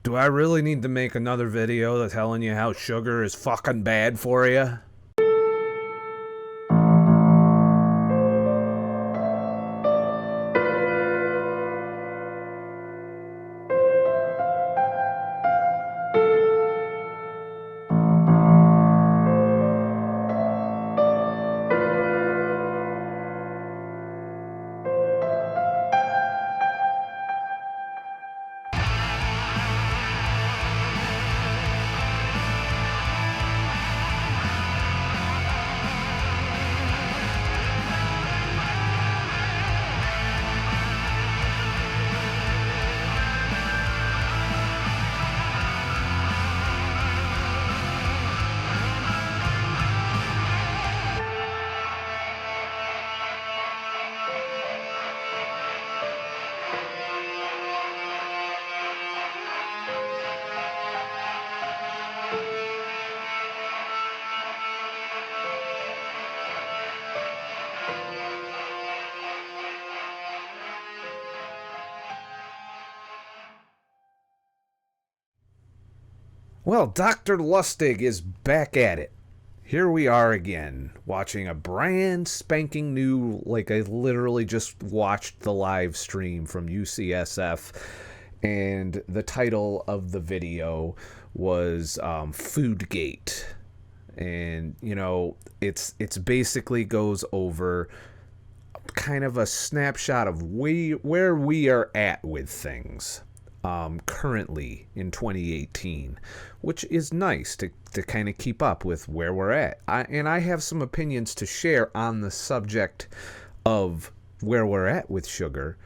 Do I really need to make another video that's telling you how sugar is fucking bad for you? Well, Doctor Lustig is back at it. Here we are again, watching a brand spanking new, like I literally just watched the live stream from UCSF, and the title of the video was Foodgate. And, you know, it's basically goes over kind of a snapshot of where we are at with things. Currently in 2018, which is nice to kind of keep up with where we're at. I have some opinions to share on the subject of where we're at with sugar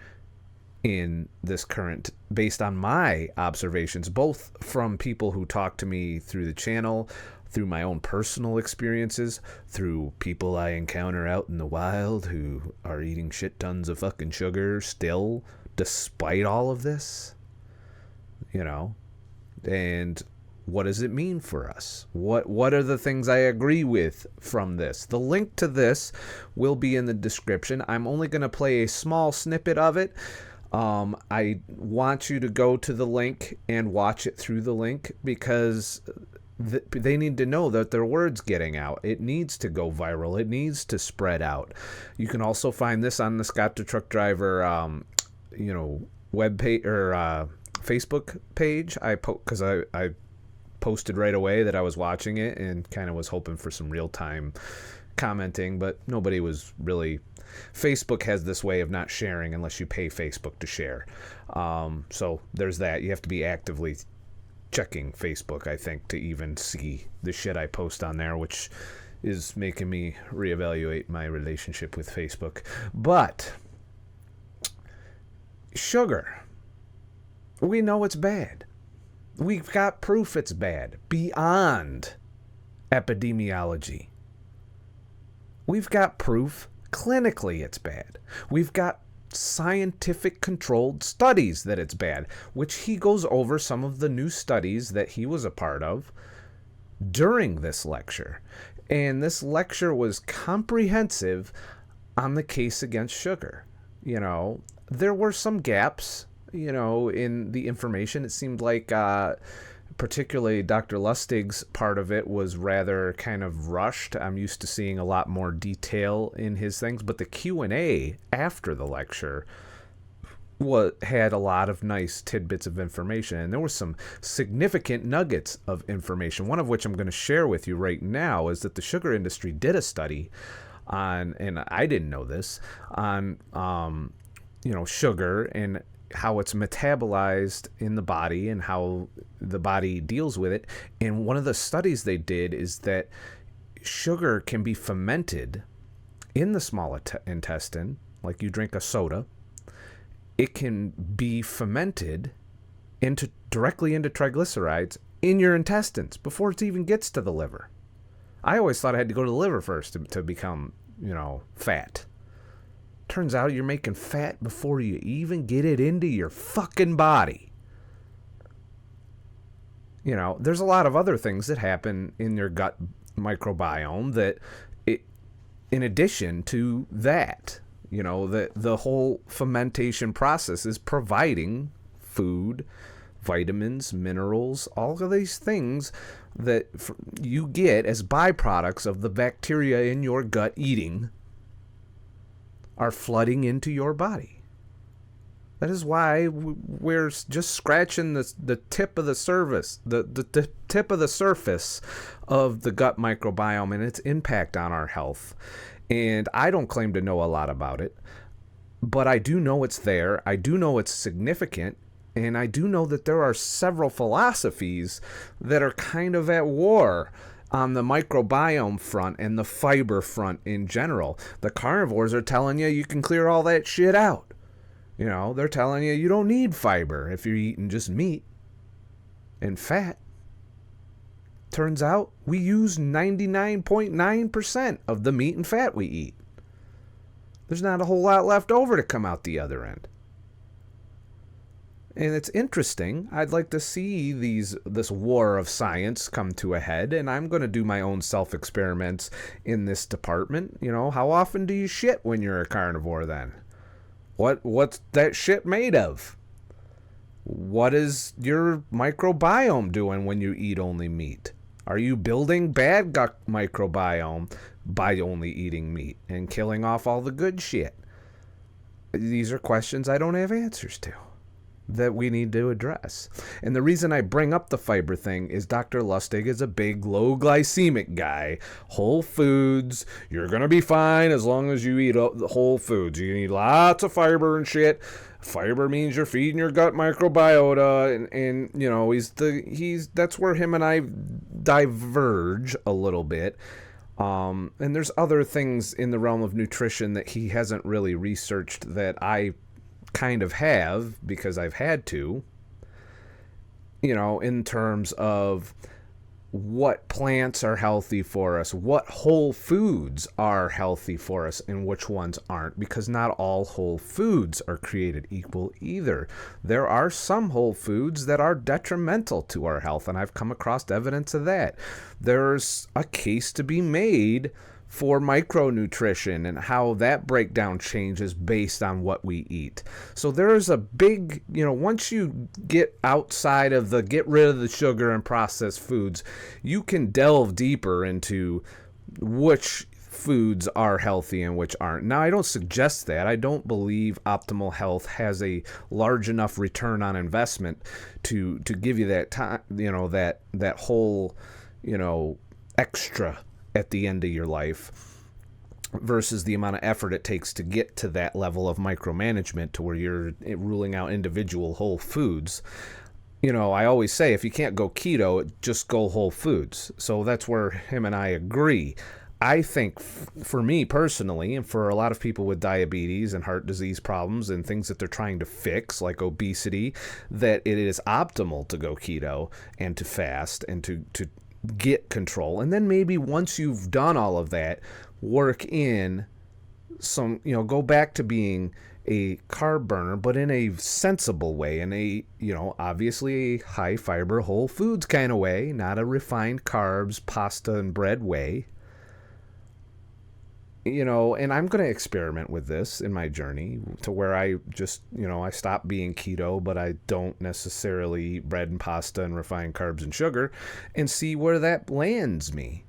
in this current, based on my observations, both from people who talk to me through the channel, through my own personal experiences, through people I encounter out in the wild who are eating shit tons of fucking sugar still, despite all of this. You know, and what does it mean for us? What are the things I agree with from this? The link to this will be in the description. I'm only going to play a small snippet of it. I want you to go to the link and watch it through the link, because they need to know that their word's getting out. It needs to go viral. It needs to spread out. You can also find this on the ScottTheTruckDriver, webpage or Facebook page. Because I posted right away that I was watching it and kind of was hoping for some real-time commenting, but nobody was really. Facebook has this way of not sharing unless you pay Facebook to share. So there's that. You have to be actively checking Facebook, I think, to even see the shit I post on there, which is making me reevaluate my relationship with Facebook. But sugar, we know it's bad. We've got proof it's bad beyond epidemiology. We've got proof clinically it's bad. We've got scientific controlled studies that it's bad, which he goes over some of the new studies that he was a part of during this lecture. And this lecture was comprehensive on the case against sugar. You know, there were some gaps, you know, in the information. It seemed like particularly Dr. Lustig's part of it was rather kind of rushed. I'm used to seeing a lot more detail in his things, but the Q&A after the lecture had a lot of nice tidbits of information, and there were some significant nuggets of information, one of which I'm going to share with you right now, is that the sugar industry did a study on, and I didn't know this, on sugar and how it's metabolized in the body and how the body deals with it. And one of the studies they did is that sugar can be fermented in the small intestine, like you drink a soda. It can be fermented directly into triglycerides in your intestines before it even gets to the liver. I always thought I had to go to the liver first to become, fat. Turns out you're making fat before you even get it into your fucking body. You know, there's a lot of other things that happen in your gut microbiome that, in addition to that, the whole fermentation process is providing food vitamins, minerals, all of these things that you get as byproducts of the bacteria in your gut eating are flooding into your body. That is why we're just scratching the tip of the surface, the tip of the surface of the gut microbiome and its impact on our health. And I don't claim to know a lot about it, but I do know it's there. I do know it's significant. And I do know that there are several philosophies that are kind of at war on the microbiome front and the fiber front in general. The carnivores are telling you can clear all that shit out. You know, they're telling you don't need fiber if you're eating just meat and fat. Turns out we use 99.9% of the meat and fat we eat. There's not a whole lot left over to come out the other end. And it's interesting. I'd like to see this war of science come to a head, and I'm going to do my own self-experiments in this department. You know, how often do you shit when you're a carnivore then? What's that shit made of? What is your microbiome doing when you eat only meat? Are you building bad gut microbiome by only eating meat and killing off all the good shit? These are questions I don't have answers to that we need to address. And the reason I bring up the fiber thing is Dr. Lustig is a big low glycemic guy. Whole foods, you're going to be fine as long as you eat whole foods. You need lots of fiber and shit. Fiber means you're feeding your gut microbiota, and you know, that's where him and I diverge a little bit. And there's other things in the realm of nutrition that he hasn't really researched that I kind of have because I've had to, you know, in terms of what plants are healthy for us, what whole foods are healthy for us, and which ones aren't, because not all whole foods are created equal either. There are some whole foods that are detrimental to our health, and I've come across evidence of that. There's a case to be made for micronutrition and how that breakdown changes based on what we eat. So there's a big, you know, once you get outside of get rid of the sugar and processed foods, you can delve deeper into which foods are healthy and which aren't. Now, I don't suggest that. I don't believe optimal health has a large enough return on investment to give you that time, you know, that whole, you know, extra at the end of your life versus the amount of effort it takes to get to that level of micromanagement to where you're ruling out individual whole foods. You know, I always say if you can't go keto, just go whole foods. So that's where him and I agree. I think for me personally, and for a lot of people with diabetes and heart disease problems and things that they're trying to fix, like obesity, that it is optimal to go keto and to fast and to get control. And then maybe once you've done all of that, work in some, you know, go back to being a carb burner, but in a sensible way, in a, you know, obviously a high fiber whole foods kind of way, not a refined carbs, pasta and bread way. You know, and I'm going to experiment with this in my journey to where I just, you know, I stop being keto, but I don't necessarily eat bread and pasta and refined carbs and sugar, and see where that lands me.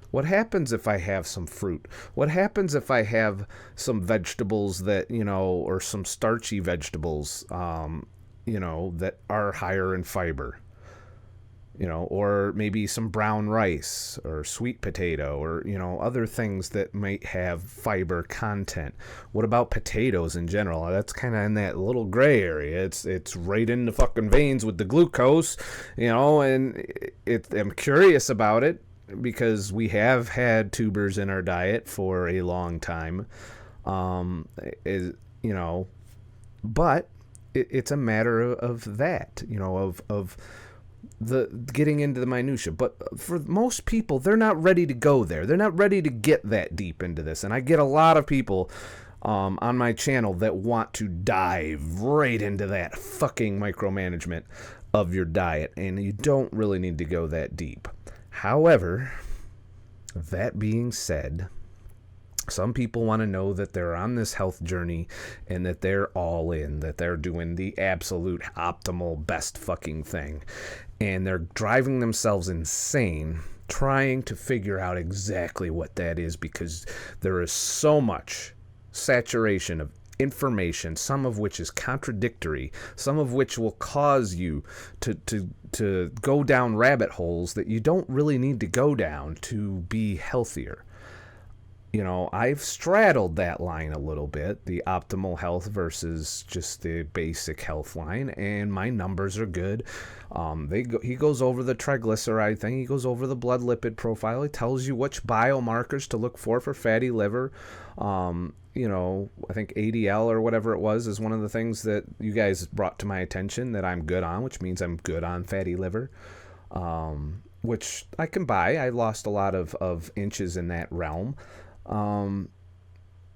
What happens if I have some fruit? What happens if I have some vegetables that, you know, or some starchy vegetables, you know, that are higher in fiber? You know, or maybe some brown rice or sweet potato or, you know, other things that might have fiber content. What about potatoes in general? That's kind of in that little gray area. It's right in the fucking veins with the glucose, you know, and I'm curious about it because we have had tubers in our diet for a long time, you know, but it's a matter of that, you know, of the getting into the minutia. But for most people, they're not ready to go there. They're not ready to get that deep into this. And I get a lot of people on my channel that want to dive right into that fucking micromanagement of your diet. And you don't really need to go that deep. However, that being said, Some people want to know that they're on this health journey and that they're all in, that they're doing the absolute optimal best fucking thing. And they're driving themselves insane trying to figure out exactly what that is, because there is so much saturation of information, some of which is contradictory, some of which will cause you to go down rabbit holes that you don't really need to go down to be healthier. You know, I've straddled that line a little bit, the optimal health versus just the basic health line, and my numbers are good. He goes over the triglyceride thing, he goes over the blood lipid profile, he tells you which biomarkers to look for fatty liver. You know, I think ADL or whatever it was is one of the things that you guys brought to my attention that I'm good on, which means I'm good on fatty liver, which I can buy. I lost a lot of inches in that realm. And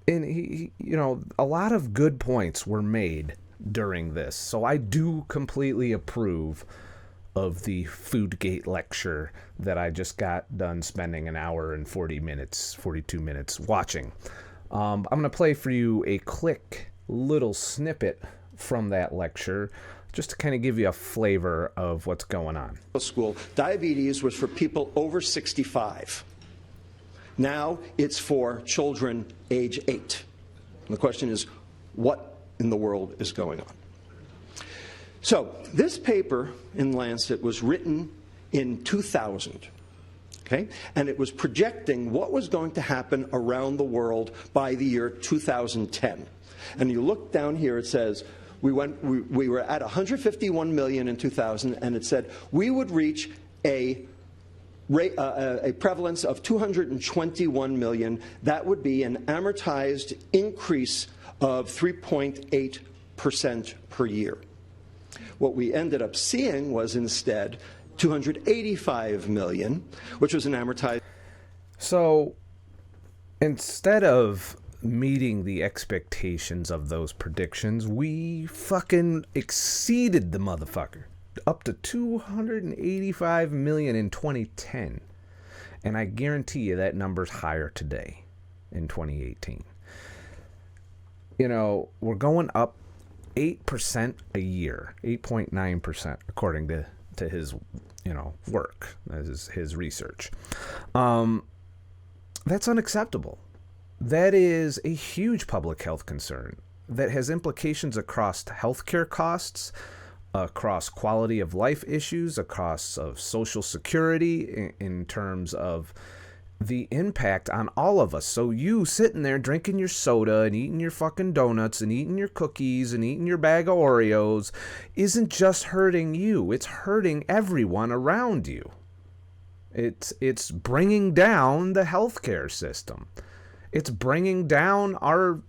he, you know, a lot of good points were made during this. So I do completely approve of the Foodgate lecture that I just got done spending an hour and 42 minutes watching. I'm going to play for you a quick little snippet from that lecture just to kind of give you a flavor of what's going on. School, diabetes was for people over 65. Now it's for children age 8. And the question is, what in the world is going on? So this paper in Lancet was written in 2000. Okay? And it was projecting what was going to happen around the world by the year 2010. And you look down here, it says we were at 151 million in 2000, and it said we would reach a prevalence of 221 million. That would be an amortized increase of 3.8% per year. What we ended up seeing was instead 285 million, which was an amortized. So instead of meeting the expectations of those predictions, we fucking exceeded the motherfucker. Up to 285 million in 2010. And I guarantee you that number's higher today in 2018. You know, we're going up 8% a year, 8.9% according to his, you know, work, his research. That's unacceptable. That is a huge public health concern that has implications across healthcare costs, across quality of life issues, across of social security, in terms of the impact on all of us. So you sitting there drinking your soda and eating your fucking donuts and eating your cookies and eating your bag of Oreos isn't just hurting you, it's hurting everyone around you. It's bringing down the healthcare system. It's bringing down our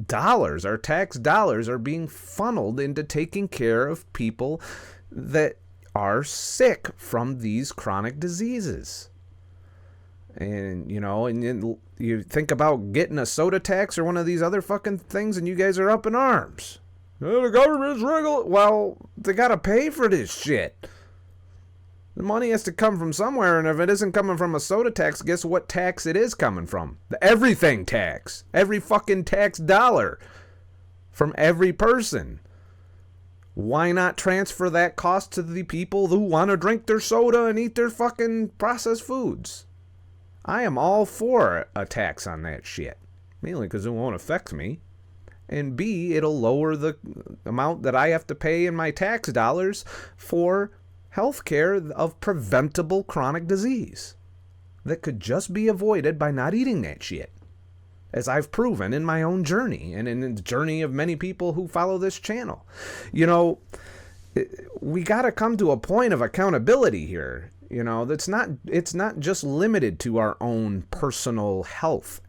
dollars, our tax dollars are being funneled into taking care of people that are sick from these chronic diseases. And, you know, and then you think about getting a soda tax or one of these other fucking things, and you guys are up in arms. The government's regular. Well, they gotta pay for this shit. The money has to come from somewhere, and if it isn't coming from a soda tax, guess what tax it is coming from? The everything tax. Every fucking tax dollar from every person. Why not transfer that cost to the people who want to drink their soda and eat their fucking processed foods? I am all for a tax on that shit. Mainly because it won't affect me. And B, it'll lower the amount that I have to pay in my tax dollars for healthcare of preventable chronic disease that could just be avoided by not eating that shit, as I've proven in my own journey and in the journey of many people who follow this channel. You know, we got to come to a point of accountability here. You know, it's not just limited to our own personal health.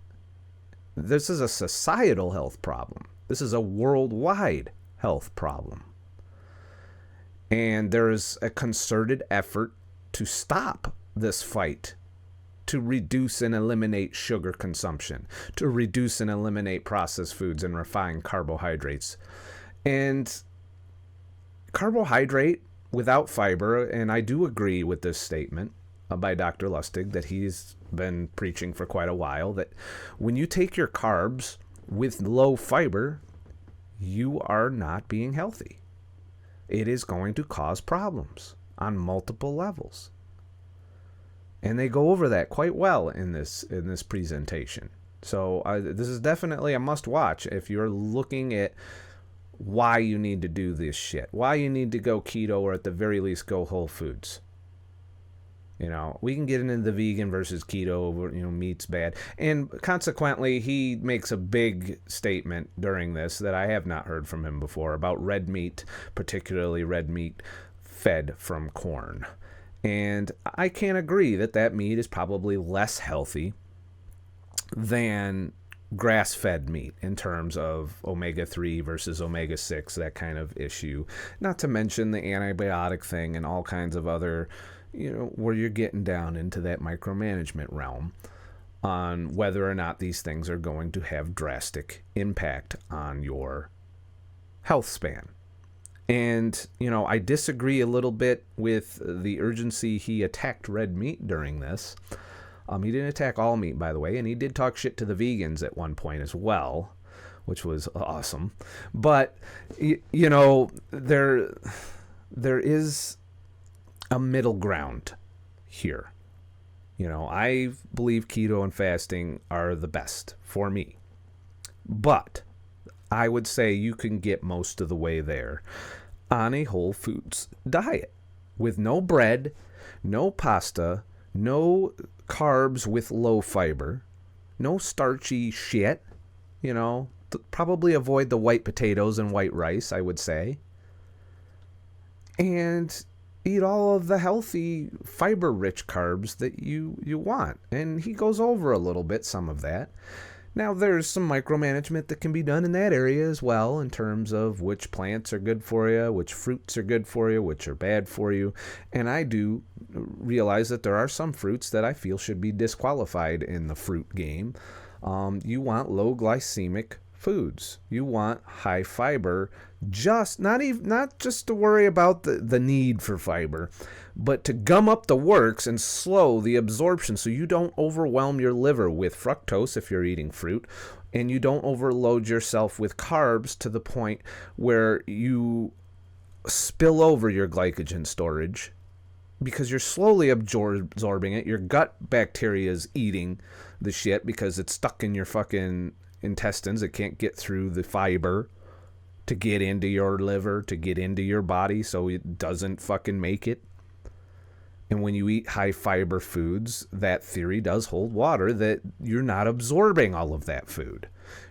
This is a societal health problem. This is a worldwide health problem. And there is a concerted effort to stop this fight, to reduce and eliminate sugar consumption, to reduce and eliminate processed foods and refined carbohydrates. And carbohydrate without fiber, and I do agree with this statement, by Dr. Lustig that he's been preaching for quite a while, that when you take your carbs with low fiber, you are not being healthy. It is going to cause problems on multiple levels. And they go over that quite well in this presentation. So this is definitely a must watch if you're looking at why you need to do this shit, why you need to go keto, or at the very least go whole foods. You know, we can get into the vegan versus keto, you know, meat's bad. And consequently, he makes a big statement during this that I have not heard from him before about red meat, particularly red meat fed from corn. And I can't agree that meat is probably less healthy than grass-fed meat in terms of omega-3 versus omega-6, that kind of issue. Not to mention the antibiotic thing and all kinds of other, you know, where you're getting down into that micromanagement realm on whether or not these things are going to have drastic impact on your health span. And, you know, I disagree a little bit with the urgency he attacked red meat during this. He didn't attack all meat, by the way, and he did talk shit to the vegans at one point as well, which was awesome. But, you know, there is a middle ground here. You know, I believe keto and fasting are the best for me. But I would say you can get most of the way there on a whole foods diet with no bread, no pasta, no carbs with low fiber, no starchy shit, you know, probably avoid the white potatoes and white rice, I would say, and eat all of the healthy fiber-rich carbs that you want. And he goes over a little bit some of that. Now, there's some micromanagement that can be done in that area as well in terms of which plants are good for you, which fruits are good for you, which are bad for you. And I do realize that there are some fruits that I feel should be disqualified in the fruit game. You want low glycemic foods. You want high fiber, not just to worry about the need for fiber, but to gum up the works and slow the absorption so you don't overwhelm your liver with fructose if you're eating fruit, and you don't overload yourself with carbs to the point where you spill over your glycogen storage because you're slowly absorbing it. Your gut bacteria is eating the shit because it's stuck in your fucking intestines. It can't get through the fiber to get into your liver, to get into your body, so it doesn't fucking make it. And when you eat high fiber foods, that theory does hold water that you're not absorbing all of that food.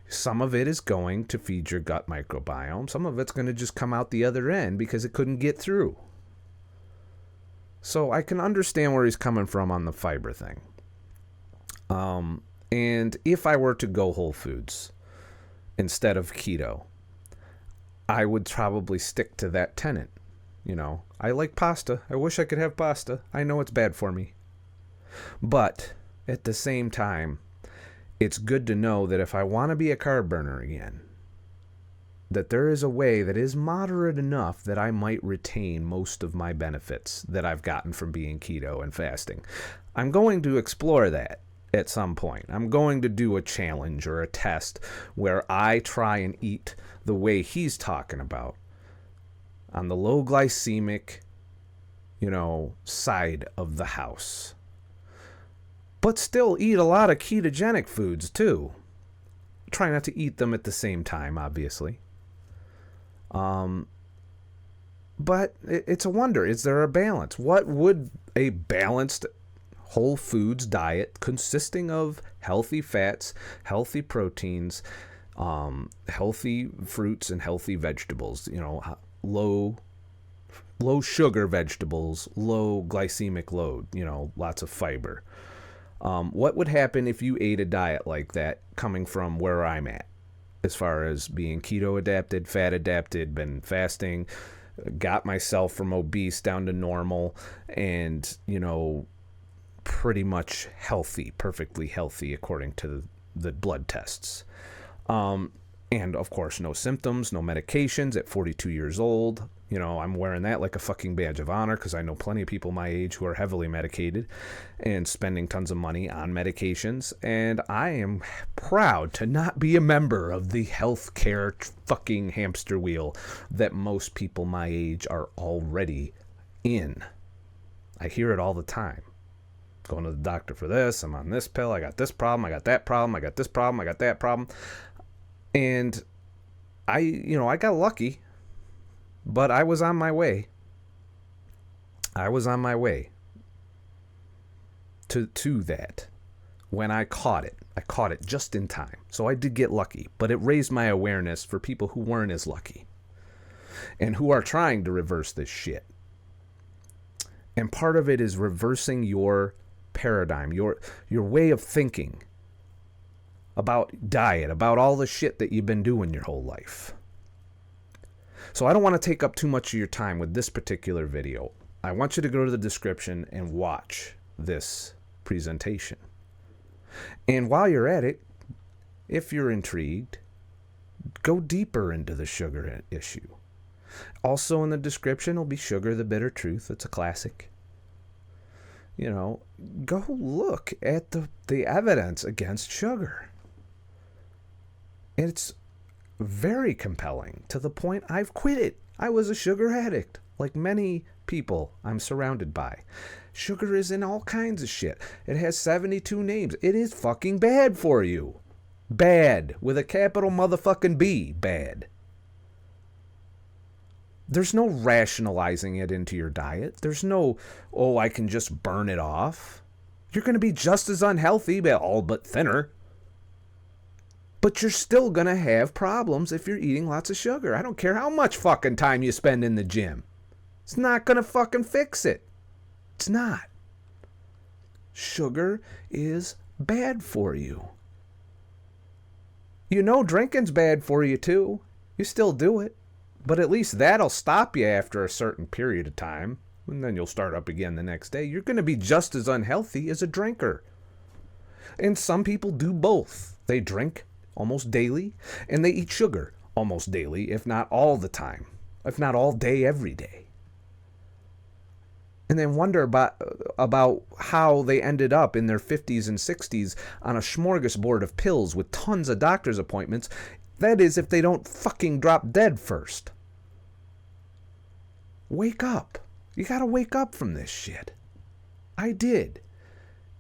Some of it is going to feed your gut microbiome. Some of it's going to just come out the other end because it couldn't get through. So I can understand where he's coming from on the fiber thing. And if I were to go whole foods instead of keto, I would probably stick to that tenet. You know, I like pasta. I wish I could have pasta. I know it's bad for me. But at the same time, it's good to know that if I want to be a carb burner again, that there is a way that is moderate enough that I might retain most of my benefits that I've gotten from being keto and fasting. I'm going to explore that at some point. I'm going to do a challenge or a test where I try and eat the way he's talking about, on the low glycemic, you know, side of the house. But still eat a lot of ketogenic foods too. Try not to eat them at the same time, obviously. But it's a wonder, is there a balance? What would a balanced whole foods diet consisting of healthy fats, healthy proteins, healthy fruits, and healthy vegetables, you know, low sugar vegetables, low glycemic load, you know, lots of fiber. What would happen if you ate a diet like that coming from where I'm at, as far as being keto adapted, fat adapted, been fasting, got myself from obese down to normal, and, you know, pretty much healthy, perfectly healthy according to the blood tests. And, of course, no symptoms, no medications at 42 years old. You know, I'm wearing that like a fucking badge of honor because I know plenty of people my age who are heavily medicated and spending tons of money on medications. And I am proud to not be a member of the healthcare fucking hamster wheel that most people my age are already in. I hear it all the time. Going to the doctor for this, I'm on this pill, I got this problem, I got that problem, I got this problem, I got that problem. And I got lucky, but I was on my way. I was on my way to that when I caught it. I caught it just in time. So I did get lucky, but it raised my awareness for people who weren't as lucky and who are trying to reverse this shit. And part of it is reversing your paradigm, your way of thinking about diet, about all the shit that you've been doing your whole life. So I don't want to take up too much of your time with this particular video. I want you to go to the description and watch this presentation. And while you're at it, if you're intrigued, go deeper into the sugar issue. Also in the description will be Sugar the Bitter Truth. It's a classic. You know, go look at the evidence against sugar. It's very compelling to the point I've quit it. I was a sugar addict, like many people I'm surrounded by. Sugar is in all kinds of shit. It has 72 names. It is fucking bad for you. Bad. With a capital motherfucking B. Bad. There's no rationalizing it into your diet. There's no, oh, I can just burn it off. You're going to be just as unhealthy, but all but thinner. But you're still going to have problems if you're eating lots of sugar. I don't care how much fucking time you spend in the gym. It's not going to fucking fix it. It's not. Sugar is bad for you. You know drinking's bad for you too. You still do it. But at least that'll stop you after a certain period of time. And then you'll start up again the next day. You're going to be just as unhealthy as a drinker. And some people do both. They drink almost daily, and they eat sugar almost daily, if not all the time, if not all day, every day. And then wonder about how they ended up in their 50s and 60s on a smorgasbord of pills with tons of doctor's appointments. That is, if they don't fucking drop dead first. Wake up. You gotta wake up from this shit. I did.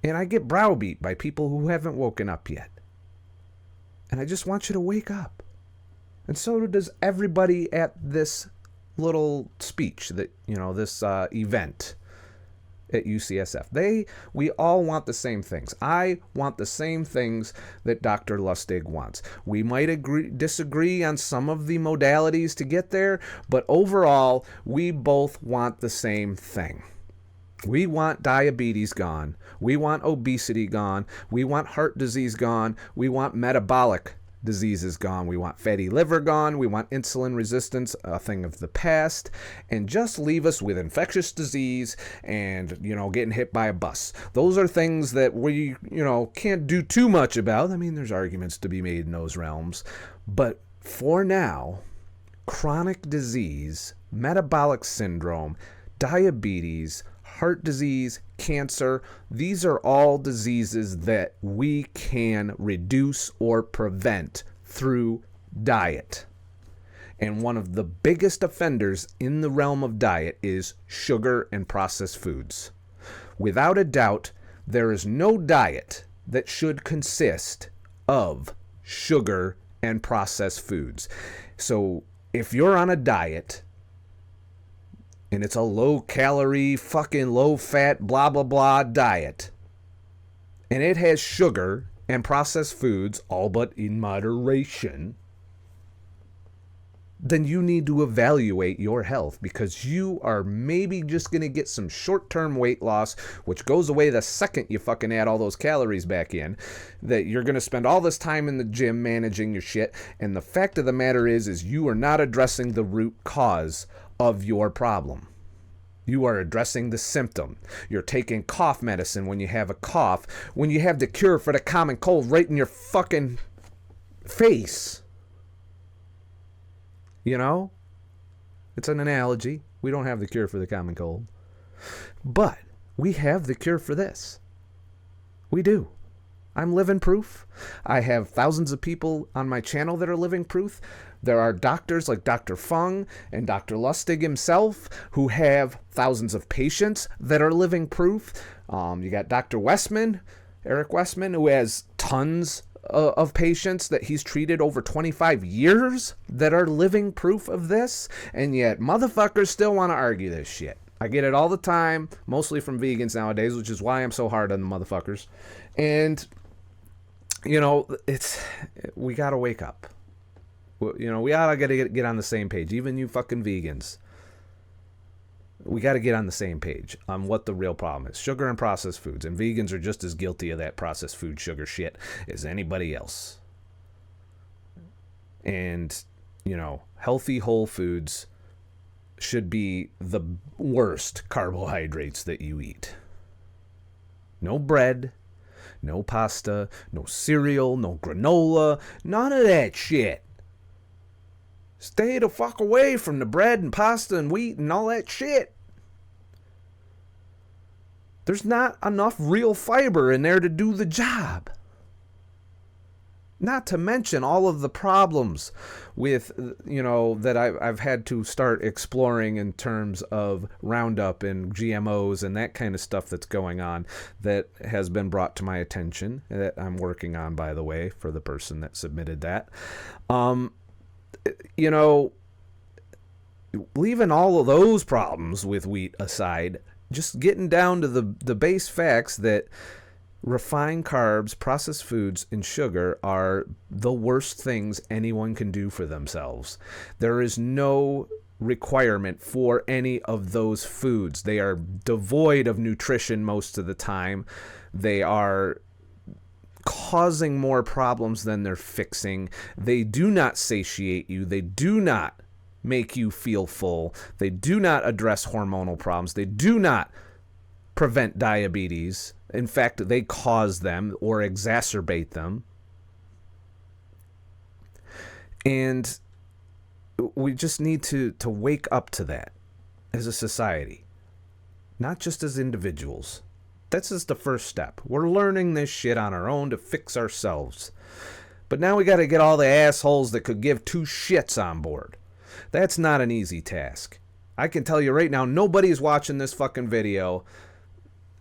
And I get browbeat by people who haven't woken up yet. And I just want you to wake up. And so does everybody at this little speech, that, you know, this event at UCSF. We all want the same things. I want the same things that Dr. Lustig wants. We might disagree on some of the modalities to get there, but overall, we both want the same thing. We want diabetes gone. We want obesity gone. We want heart disease gone. We want metabolic diseases gone. We want fatty liver gone. We want insulin resistance, a thing of the past. And just leave us with infectious disease and, you know, getting hit by a bus. Those are things that we, you know, can't do too much about. I mean, there's arguments to be made in those realms. But for now, chronic disease, metabolic syndrome, diabetes, heart disease, cancer, these are all diseases that we can reduce or prevent through diet. And one of the biggest offenders in the realm of diet is sugar and processed foods. Without a doubt, there is no diet that should consist of sugar and processed foods. So if you're on a diet, and it's a low-calorie, fucking low-fat, blah, blah, blah diet, and it has sugar and processed foods, all but in moderation, then you need to evaluate your health, because you are maybe just going to get some short-term weight loss, which goes away the second you fucking add all those calories back in, that you're going to spend all this time in the gym managing your shit, and the fact of the matter is you are not addressing the root cause of your problem. You are addressing the symptom. You're taking cough medicine when you have a cough, when you have the cure for the common cold right in your fucking face. You know? It's an analogy. We don't have the cure for the common cold. But we have the cure for this. We do. I'm living proof. I have thousands of people on my channel that are living proof. There are doctors like Dr. Fung and Dr. Lustig himself who have thousands of patients that are living proof. You got Dr. Westman, Eric Westman, who has tons of patients that he's treated over 25 years that are living proof of this. And yet motherfuckers still want to argue this shit. I get it all the time, mostly from vegans nowadays, which is why I'm so hard on the motherfuckers. And, you know, we got to wake up. You know, we ought to get on the same page. Even you fucking vegans. We got to get on the same page on what the real problem is. Sugar and processed foods. And vegans are just as guilty of that processed food sugar shit as anybody else. And, you know, healthy whole foods should be the worst carbohydrates that you eat. No bread, no pasta, no cereal, no granola, none of that shit. Stay the fuck away from the bread and pasta and wheat and all that shit. There's not enough real fiber in there to do the job. Not to mention all of the problems with, you know, that I've had to start exploring in terms of Roundup and GMOs and that kind of stuff that's going on that has been brought to my attention, that I'm working on, by the way, for the person that submitted that. You know, leaving all of those problems with wheat aside, just getting down to the base facts that refined carbs, processed foods, and sugar are the worst things anyone can do for themselves. There is no requirement for any of those foods. They are devoid of nutrition most of the time. They are causing more problems than they're fixing. They do not satiate you. They do not make you feel full. They do not address hormonal problems. They do not prevent diabetes. In fact, they cause them or exacerbate them. And we just need to wake up to that as a society, not just as individuals. This is the first step. We're learning this shit on our own to fix ourselves. But now we got to get all the assholes that could give two shits on board. That's not an easy task. I can tell you right now, nobody's watching this fucking video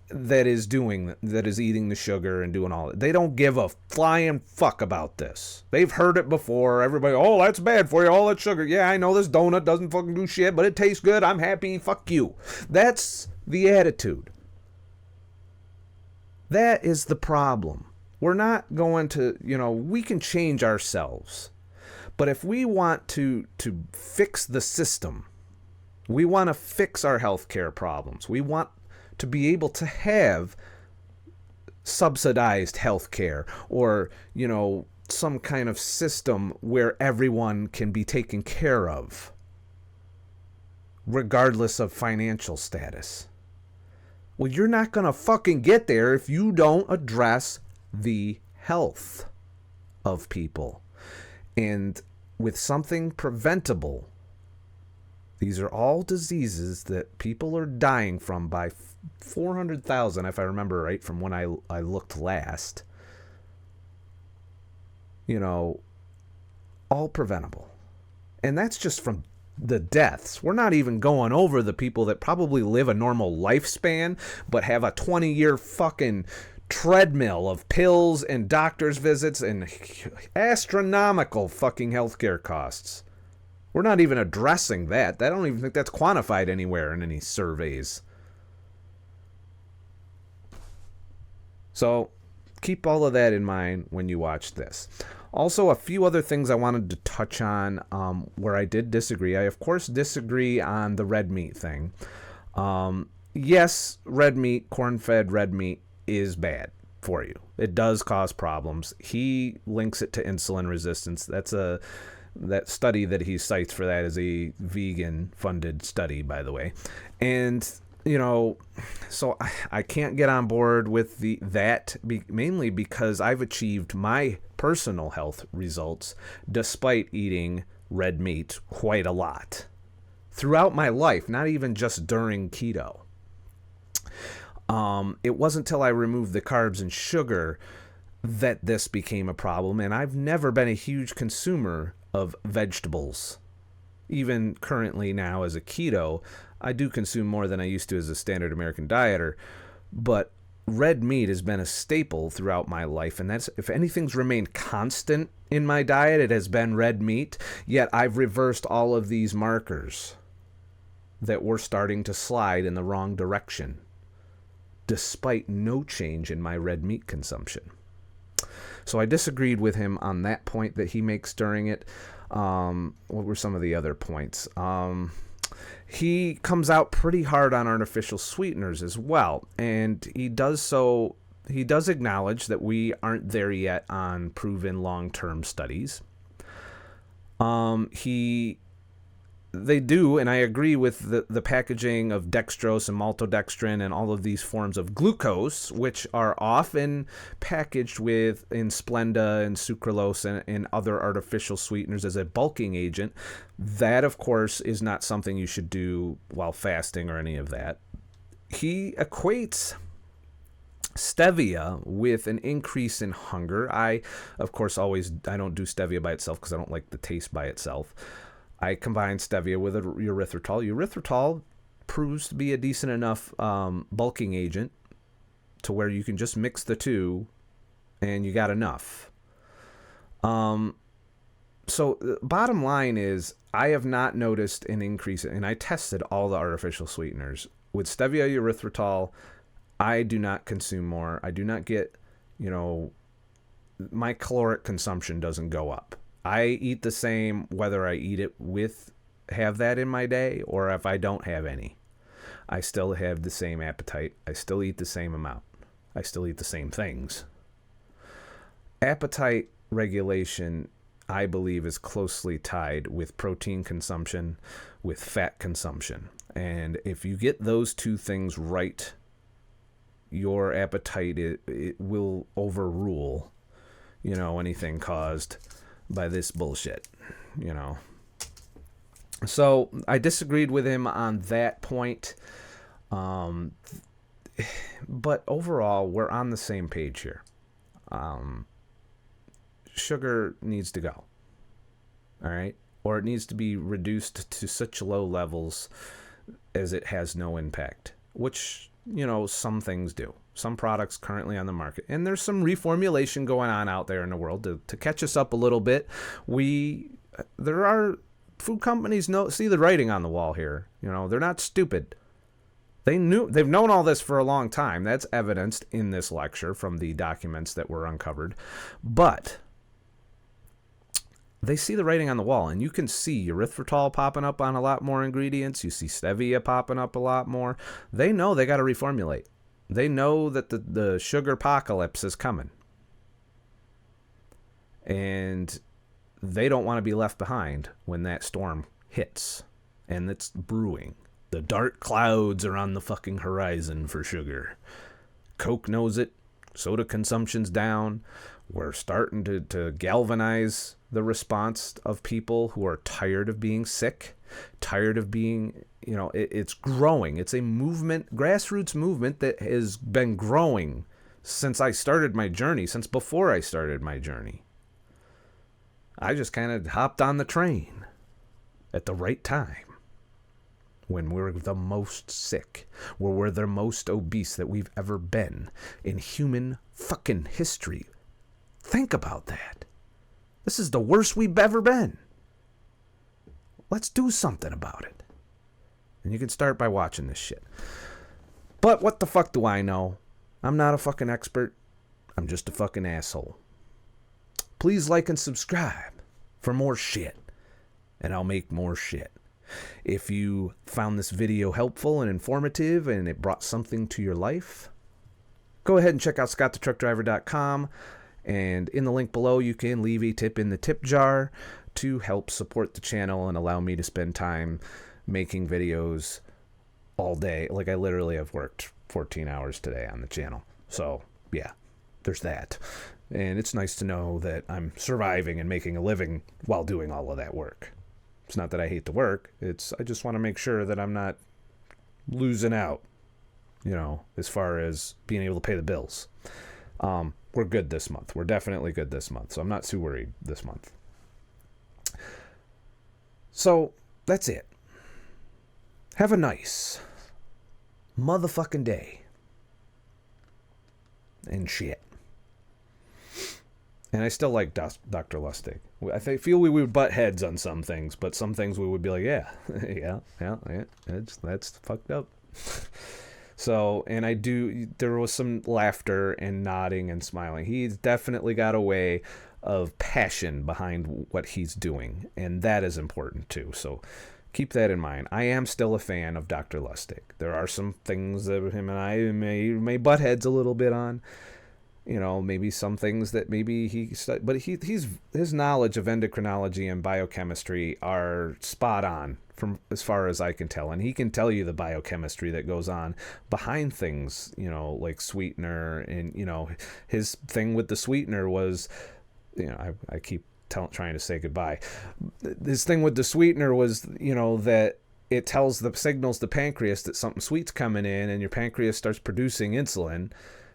that is eating the sugar and doing all that. They don't give a flying fuck about this. They've heard it before. Everybody, oh, that's bad for you, all that sugar. Yeah, I know this donut doesn't fucking do shit, but it tastes good. I'm happy. Fuck you. That's the attitude. That is the problem. We're not going to, you know, we can change ourselves. But if we want to fix the system, we want to fix our healthcare problems. We want to be able to have subsidized healthcare or, you know, some kind of system where everyone can be taken care of, regardless of financial status. Well, you're not going to fucking get there if you don't address the health of people. And with something preventable, these are all diseases that people are dying from by 400,000, if I remember right, from when I looked last. You know, all preventable. And that's just from the deaths. We're not even going over the people that probably live a normal lifespan, but have a 20-year fucking treadmill of pills and doctor's visits and astronomical fucking healthcare costs. We're not even addressing that. I don't even think that's quantified anywhere in any surveys. So keep all of that in mind when you watch this. Also, a few other things I wanted to touch on where I did disagree. I, of course, disagree on the red meat thing. Yes, red meat, corn-fed red meat is bad for you. It does cause problems. He links it to insulin resistance. That study that he cites for that is a vegan-funded study, by the way. And, you know, so I can't get on board with mainly because I've achieved my personal health results despite eating red meat quite a lot throughout my life, not even just during keto. It wasn't until I removed the carbs and sugar that this became a problem, and I've never been a huge consumer of vegetables. Even currently now as a keto, I do consume more than I used to as a standard American dieter, but red meat has been a staple throughout my life, and that's, if anything's remained constant in my diet, it has been red meat. Yet I've reversed all of these markers that were starting to slide in the wrong direction, despite no change in my red meat consumption. So I disagreed with him on that point that he makes during it. What were some of the other points? He comes out pretty hard on artificial sweeteners as well, and he does acknowledge that we aren't there yet on proven long-term studies. They do, and I agree with the packaging of dextrose and maltodextrin and all of these forms of glucose, which are often packaged in Splenda and sucralose and other artificial sweeteners as a bulking agent. That, of course, is not something you should do while fasting or any of that. He equates stevia with an increase in hunger. I don't do stevia by itself because I don't like the taste by itself. I combine stevia with erythritol. Erythritol proves to be a decent enough bulking agent to where you can just mix the two and you got enough. So bottom line is, I have not noticed an increase, and I tested all the artificial sweeteners. With stevia erythritol, I do not consume more. I do not get, my caloric consumption doesn't go up. I eat the same whether I have that in my day or if I don't have any. I still have the same appetite. I still eat the same amount. I still eat the same things. Appetite regulation, I believe, is closely tied with protein consumption, with fat consumption. And if you get those two things right, your appetite it will overrule, anything caused by this bullshit, So I disagreed with him on that point. But overall, we're on the same page here. Sugar needs to go. All right? Or it needs to be reduced to such low levels as it has no impact, which, some things do. Some products currently on the market. And there's some reformulation going on out there in the world to catch us up a little bit. There are food companies see the writing on the wall here. They're not stupid. They've known all this for a long time. That's evidenced in this lecture from the documents that were uncovered. But they see the writing on the wall, and you can see erythritol popping up on a lot more ingredients. You see stevia popping up a lot more. They know they got to reformulate. They know that the sugar apocalypse is coming. And they don't want to be left behind when that storm hits. And it's brewing. The dark clouds are on the fucking horizon for sugar. Coke knows it. Soda consumption's down. We're starting to galvanize the response of people who are tired of being sick, tired of being, it's growing. It's a movement, grassroots movement that has been growing since I started my journey, since before I started my journey. I just kind of hopped on the train at the right time when we're the most sick, where we're the most obese that we've ever been in human fucking history. Think about that. This is the worst we've ever been. Let's do something about it. And you can start by watching this shit. But what the fuck do I know? I'm not a fucking expert. I'm just a fucking asshole. Please like and subscribe for more shit. And I'll make more shit. If you found this video helpful and informative and it brought something to your life, go ahead and check out ScottTheTruckDriver.com. And in the link below, you can leave a tip in the tip jar to help support the channel and allow me to spend time making videos all day. Like, I literally have worked 14 hours today on the channel. So, yeah, there's that. And it's nice to know that I'm surviving and making a living while doing all of that work. It's not that I hate the work. I just want to make sure that I'm not losing out, as far as being able to pay the bills. We're good this month. We're definitely good this month. So I'm not too worried this month. So that's it. Have a nice motherfucking day. And shit. And I still like Doctor Lustig. I feel we would butt heads on some things, but some things we would be like, yeah, that's fucked up. So, and there was some laughter and nodding and smiling. He's definitely got a way of passion behind what he's doing, and that is important too. So keep that in mind. I am still a fan of Dr. Lustig. There are some things that him and I may butt heads a little bit on. Maybe some things that maybe but his knowledge of endocrinology and biochemistry are spot on from as far as I can tell. And he can tell you the biochemistry that goes on behind things, like sweetener. And, his thing with the sweetener was, I keep trying to say goodbye. His thing with the sweetener was, that it signals the pancreas that something sweet's coming in, and your pancreas starts producing insulin.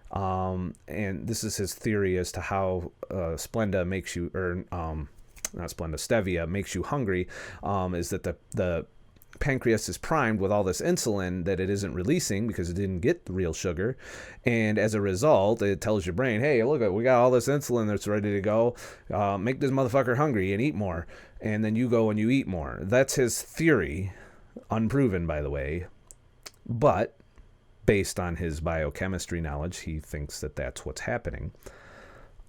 And this is his theory as to how Splenda makes you, or not Splenda, Stevia makes you hungry, is that the pancreas is primed with all this insulin that it isn't releasing because it didn't get the real sugar, and as a result, it tells your brain, hey, look, we got all this insulin that's ready to go, make this motherfucker hungry and eat more, and then you go and you eat more. That's his theory, unproven by the way, but based on his biochemistry knowledge, he thinks that that's what's happening.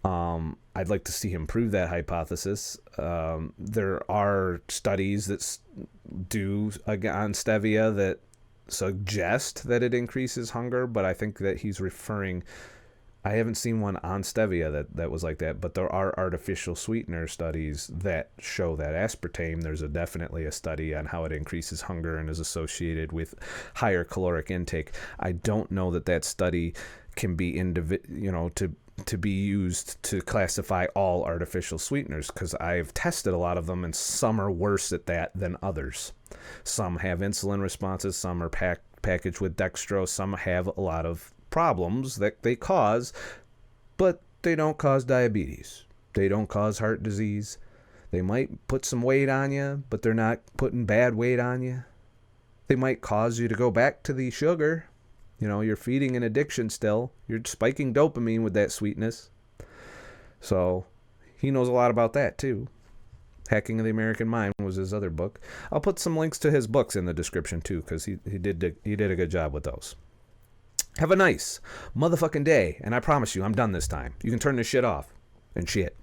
I'd like to see him prove that hypothesis. There are studies that do on stevia that suggest that it increases hunger, but I think that he's referring... I haven't seen one on stevia that was like that, but there are artificial sweetener studies that show that aspartame, there's definitely a study on how it increases hunger and is associated with higher caloric intake. I don't know that study can be to be used to classify all artificial sweeteners, because I've tested a lot of them and some are worse at that than others. Some have insulin responses, some are packaged with dextrose, some have a lot of problems that they cause, but they don't cause diabetes. They don't cause heart disease. They might put some weight on you, but they're not putting bad weight on you. They might cause you to go back to the sugar. You're feeding an addiction still. You're spiking dopamine with that sweetness. So he knows a lot about that too. Hacking of the American Mind was his other book. I'll put some links to his books in the description too, because he did a good job with those. Have a nice motherfucking day, and I promise you I'm done this time. You can turn this shit off and shit.